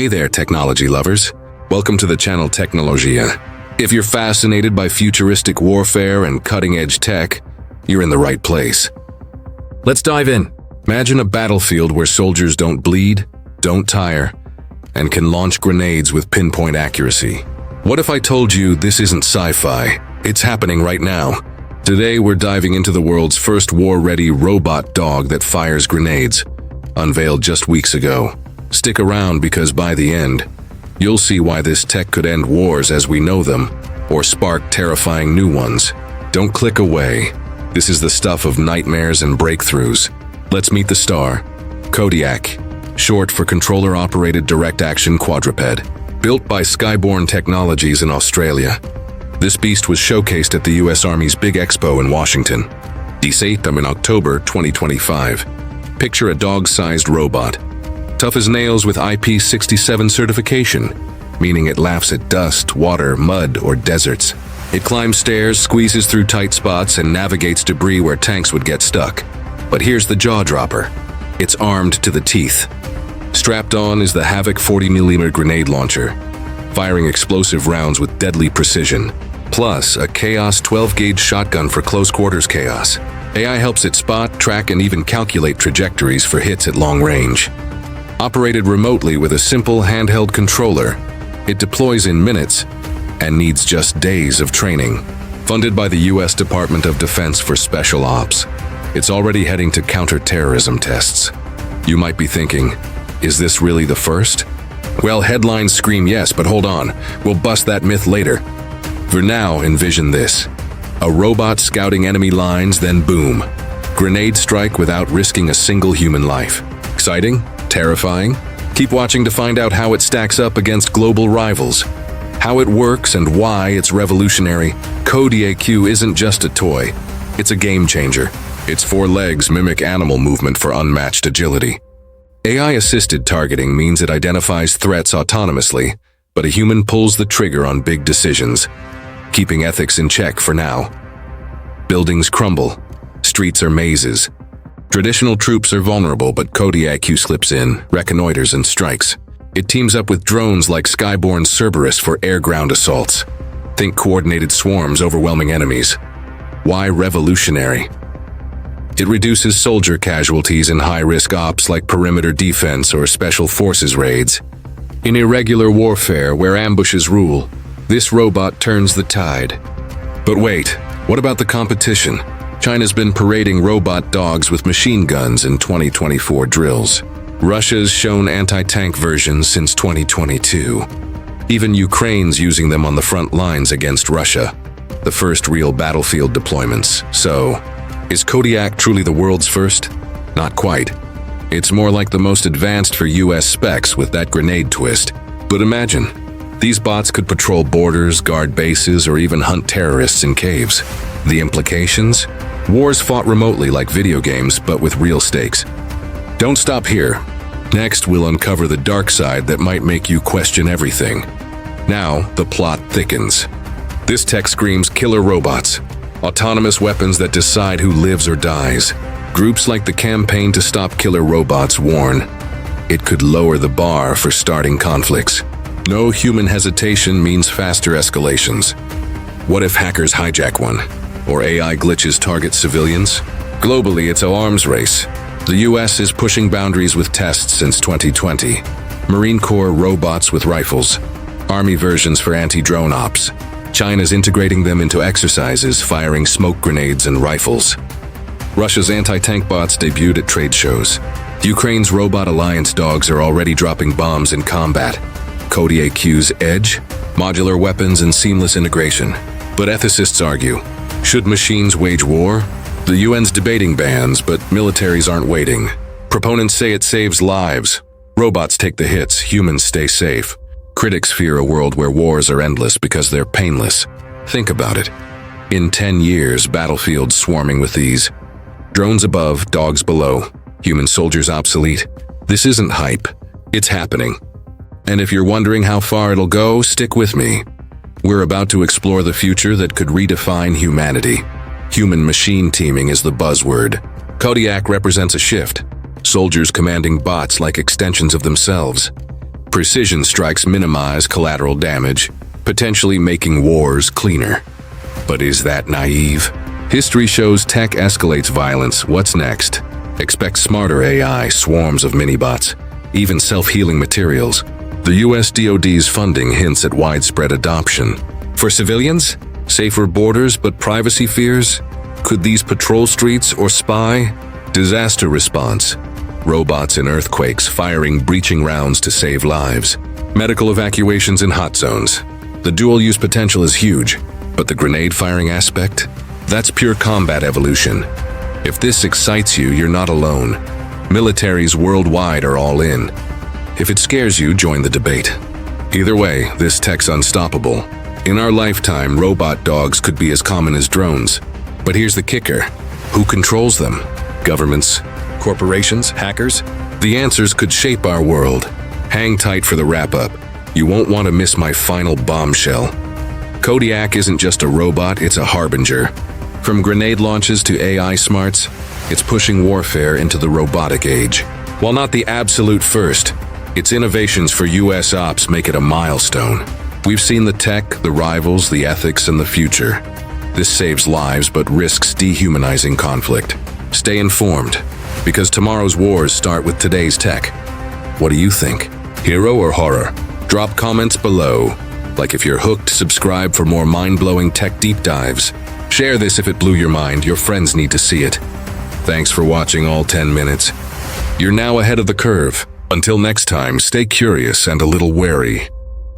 Hey there, technology lovers. Welcome to the channel Technologia. If you're fascinated by futuristic warfare and cutting-edge tech, you're in the right place. Let's dive in. Imagine a battlefield where soldiers don't bleed, don't tire, and can launch grenades with pinpoint accuracy. What if I told you this isn't sci-fi? It's happening right now. Today we're diving into the world's first war-ready robot dog that fires grenades, unveiled just weeks ago. Stick around because by the end, you'll see why this tech could end wars as we know them, or spark terrifying new ones. Don't click away. This is the stuff of nightmares and breakthroughs. Let's meet the star, CODiAQ, short for Controller-Operated Direct-Action Quadruped. Built by Skyborne Technologies in Australia, this beast was showcased at the US Army's Big Expo in Washington, in October 2025. Picture a dog-sized robot, tough as nails with IP67 certification, meaning it laughs at dust, water, mud, or deserts. It climbs stairs, squeezes through tight spots, and navigates debris where tanks would get stuck. But here's the jaw-dropper. It's armed to the teeth. Strapped on is the Havoc 40mm grenade launcher, firing explosive rounds with deadly precision, plus a Chaos 12-gauge shotgun for close-quarters chaos. AI helps it spot, track, and even calculate trajectories for hits at long range. Operated remotely with a simple handheld controller, it deploys in minutes and needs just days of training. Funded by the US Department of Defense for Special Ops, it's already heading to counter-terrorism tests. You might be thinking, is this really the first? Well, headlines scream yes, but hold on, we'll bust that myth later. For now, envision this. A robot scouting enemy lines, then boom. Grenade strike without risking a single human life. Exciting? Terrifying? Keep watching to find out how it stacks up against global rivals, how it works and why it's revolutionary. CODiAQ isn't just a toy, it's a game changer. Its 4 legs mimic animal movement for unmatched agility. AI-assisted targeting means it identifies threats autonomously, but a human pulls the trigger on big decisions, keeping ethics in check for now. Buildings crumble, streets are mazes. Traditional troops are vulnerable, but CODiAQ slips in, reconnoiters, and strikes. It teams up with drones like Skyborne Cerberus for air-ground assaults. Think coordinated swarms overwhelming enemies. Why revolutionary? It reduces soldier casualties in high-risk ops like perimeter defense or special forces raids. In irregular warfare where ambushes rule, this robot turns the tide. But wait, what about the competition? China's been parading robot dogs with machine guns in 2024 drills. Russia's shown anti-tank versions since 2022. Even Ukraine's using them on the front lines against Russia, the first real battlefield deployments. So, is CODiAQ truly the world's first? Not quite. It's more like the most advanced for US specs with that grenade twist. But imagine, these bots could patrol borders, guard bases, or even hunt terrorists in caves. The implications? Wars fought remotely like video games, but with real stakes. Don't stop here. Next, we'll uncover the dark side that might make you question everything. Now, the plot thickens. This tech screams killer robots, autonomous weapons that decide who lives or dies. Groups like the Campaign to Stop Killer Robots warn it could lower the bar for starting conflicts. No human hesitation means faster escalations. What if hackers hijack one? Or AI glitches target civilians? Globally, it's an arms race. The US is pushing boundaries with tests since 2020. Marine Corps robots with rifles. Army versions for anti-drone ops. China's integrating them into exercises, firing smoke grenades and rifles. Russia's anti-tank bots debuted at trade shows. Ukraine's Robot Alliance dogs are already dropping bombs in combat. CODiAQ's edge? Modular weapons and seamless integration. But ethicists argue, should machines wage war? The UN's debating bans, but militaries aren't waiting. Proponents say it saves lives. Robots take the hits, humans stay safe. Critics fear a world where wars are endless because they're painless. Think about it. In 10 years, battlefields swarming with these. Drones above, dogs below, human soldiers obsolete. This isn't hype. It's happening. And if you're wondering how far it'll go, stick with me. We're about to explore the future that could redefine humanity. Human-machine teaming is the buzzword. CODiAQ represents a shift. Soldiers commanding bots like extensions of themselves. Precision strikes minimize collateral damage, potentially making wars cleaner. But is that naive? History shows tech escalates violence. What's next? Expect smarter AI, swarms of mini-bots, even self-healing materials. The US DoD's funding hints at widespread adoption. For civilians, safer borders but privacy fears? Could these patrol streets or spy? Disaster response. Robots in earthquakes firing breaching rounds to save lives. Medical evacuations in hot zones. The dual-use potential is huge, but the grenade-firing aspect? That's pure combat evolution. If this excites you, you're not alone. Militaries worldwide are all in. If it scares you, join the debate. Either way, this tech's unstoppable. In our lifetime, robot dogs could be as common as drones. But here's the kicker. Who controls them? Governments? Corporations? Hackers? The answers could shape our world. Hang tight for the wrap-up. You won't want to miss my final bombshell. CODiAQ isn't just a robot, it's a harbinger. From grenade launches to AI smarts, it's pushing warfare into the robotic age. While not the absolute first, its innovations for US ops make it a milestone. We've seen the tech, the rivals, the ethics, and the future. This saves lives but risks dehumanizing conflict. Stay informed, because tomorrow's wars start with today's tech. What do you think? Hero or horror? Drop comments below. Like if you're hooked, subscribe for more mind-blowing tech deep dives. Share this if it blew your mind, your friends need to see it. Thanks for watching all 10 minutes. You're now ahead of the curve. Until next time, stay curious and a little wary.